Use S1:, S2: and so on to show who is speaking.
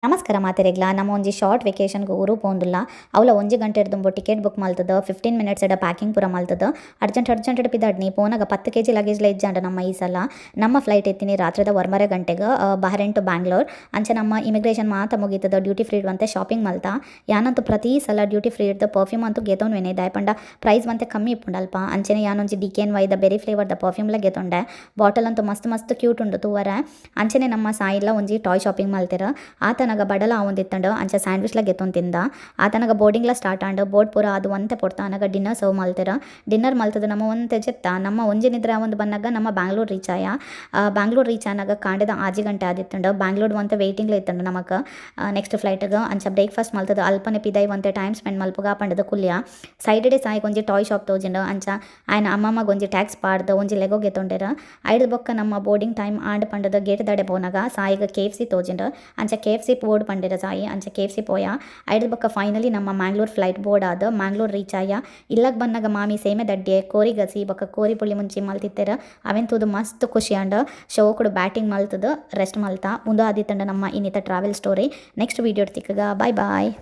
S1: ನಮಸ್ಕಾರ ಮಾತೆರೆಗ್ಲ ನಮ್ಮ ಒಂಜಿ ಶಾರ್ಟ್ ವೆಕೇಷನ್ಗೆ ಊರು ಪೋಂದುಲ್ಲ ಅವಲ 1 ಗಂಟೆ ದುಂಬು ಟಿಕೆಟ್ ಬುಕ್ ಮಲ್ತದ 15 ಮಿನಿಟ್ಸ್ ಎಡ ಪ್ಯಾಕಿಂಗ್ ಪೂರ ಮಲ್ತದ ಅರ್ಜೆಂಟ್ ಪಿದಾಡ್ನಿ ಪೋನಾಗ 10 kg ಲಗೇಜ್ಲ ಇಜ್ಜಾಂಡ ನಮ್ಮ ಈ ಸಲ ನಮ್ಮ ಫ್ಲೈಟ್ ಎತ್ತಿನಿ ರಾತ್ರಿದ 1:30 ಗಂಟೆಗೆ ಬಹರೇನ್ ಟು ಬ್ಯಾಂಗ್ಳೂರ್ ಅಂಚೆ ನಮ್ಮ ಇಮಿಗ್ರೇಷನ್ ಮಾತ ಮುಗೀತದ ಡ್ಯೂಟಿ ಫ್ರೀ ಅಂತೆ ಶಾಪಿಂಗ್ ಮಲ್ತ ಯಾನಂತೂ ಪ್ರತಿ ಸಲ ಡ್ಯೂಟಿ ಫ್ರೀ ಇಡ್ದ ಪರ್ಫ್ಯೂಮ್ ಅಂತೂ ಗೆತೊಂಡ್ವೆನೆ ದಾಯಪಂಡ ಪ್ರೈಸ್ ಮಂತೆ ಕಮ್ಮಿ ಇಪ್ಪುಂಡಲ್ಪ ಅಂಚೆನೆ ಯಾನೊಂಜಿ DKNY ದ ಬೆರಿ ಫ್ಲೇವರ್ದ ಪರ್ಫ್ಯೂಮ್ಲ ಗೆತೊಂಡೆ ಬಾಟಲ್ ಅಂತೂ ಮಸ್ತ್ ಕ್ಯೂಟ್ ಉಂಡು ತೂವರೆ ಅಂಚೆನೆ ನಮ್ಮ ಸಾಯಿಲ್ಲ ಒಂಜಿ ಟಾಯ್ ಶಾಪಿಂಗ್ ಮಲ್ತೆರ ಆತನಗ ಬಡಲ ಆವೊಂದಿತ್ತಂಡು ಅಂಚ ಸ್ಯಾಂಡ್ವಿಚ್ಲ ಗೆತ್ತೊಂದು ತಿಂದ ಆತನಗ ಬೋರ್ಡಿಂಗ್ಲ ಸ್ಟಾರ್ಟ್ ಆಂಡು ಬೋರ್ಡ್ ಪೂರ ಅದು ಒಂತೆ ಪೊಡ್ತಾನಗ ಡಿನ್ನರ್ ಸರ್ವ್ ಮಲ್ತೆರ ಡಿನ್ನರ್ ಮಲ್ತದ ನಮ್ಮ ಒಂತೆ ಜೆತ್ತ ನಮ್ಮ ಒಂಜಿ ನಿದ್ರೆ ಒಂದು ಬನ್ನಾಗ ನಮ್ಮ ಬ್ಯಾಂಗ್ಳೂರ್ ರೀಚ್ ಆನಾಗ ಕಾಂಡೆದ 6 ಗಂಟೆ ಆದಿತ್ತಂಡು ಬ್ಯಾಂಗ್ಳೂರ್ ಒಂತೆ ವೆಯ್ಟಿಂಗ್ಲ ಇತ್ತಂಡು ನಮಕ್ ನೆಕ್ಸ್ಟ್ ಫ್ಲೈಟ್ಗೆ ಅಂಚ ಬ್ರೇಕ್ಫಾಸ್ಟ್ ಮಲ್ತದ ಅಲ್ಪನೆ ಪಿದೈ ಒಂತೆ ಟೈಮ್ ಸ್ಪೆಂಡ್ ಮಲ್ಪಗ ಪಂಡದ ಕುಲ್ಯ ಸೈಡಡೆ ಸಾಯಿಗೆ ಒಂಜಿ ಟಾಯ್ ಶಾಪ್ ತೋಜಿಂಡು ಅಂಚ ಆಯ್ನ ಅಮ್ಮಮ್ಮಗ ಒಂಜಿ ಟ್ಯಾಕ್ಸ್ ಪಾಡ್ದು ಒಂಜಿ ಲೆಗೋ ಗೆತ್ತೊಂಡೆರ ಐದು ಬೊಕ್ಕ ನಮ್ಮ ಬೋರ್ಡಿಂಗ್ ಟೈಮ್ ಆಂಡ್ ಪಂಡದ ಗೇಟ್ ದಾಡೆ ಪೋನಾಗ ಸಾಯಿಗೆ KFC ತೋಜಿಂಡು ಅಂಚ KFC ಬೋರ್ಡ್ ಪಂಡಿರ ಸಾಯಿ ಅಂಚ KFC ಪೋಯ ಐದು ಬೊಕ್ಕ ಫೈನಲಿ ನಮ್ಮ ಮ್ಯಾಂಗ್ಳೂರ್ ಫ್ಲೈಟ್ ಬೋರ್ಡ್ ಆದ ಮ್ಯಾಂಗ್ಳೂರ್ ರೀಚ್ ಆಯ ಇಲ್ಲಗ್ ಬಂದಾಗ ಮಾಮಿ ಸೇಮೆ ದಡ್ಡೆ ಕೋರಿ ಗಸಿ ಬೊಕ್ಕ ಕೋರಿ ಪುಳ್ಳಿ ಮುಂಚಿ ಮಲ್ತಿತ್ತೆರ ಅವೆಂತೂದು ಮಸ್ತ್ ಖುಷಿ ಅಂಡ ಶೋ ಕೂಡ ಬ್ಯಾಟಿಂಗ್ ಮಲ್ತದ ರೆಸ್ಟ್ ಮಲ್ತ ಮುಂದೆ ಆದಿತ್ತಂಡ ನಮ್ಮ ಇನ್ನಿತ ಟ್ರಾವೆಲ್ ಸ್ಟೋರಿ ನೆಕ್ಸ್ಟ್ ವಿಡಿಯೋ ತಿಕ್ಕಗ ಬಾಯ್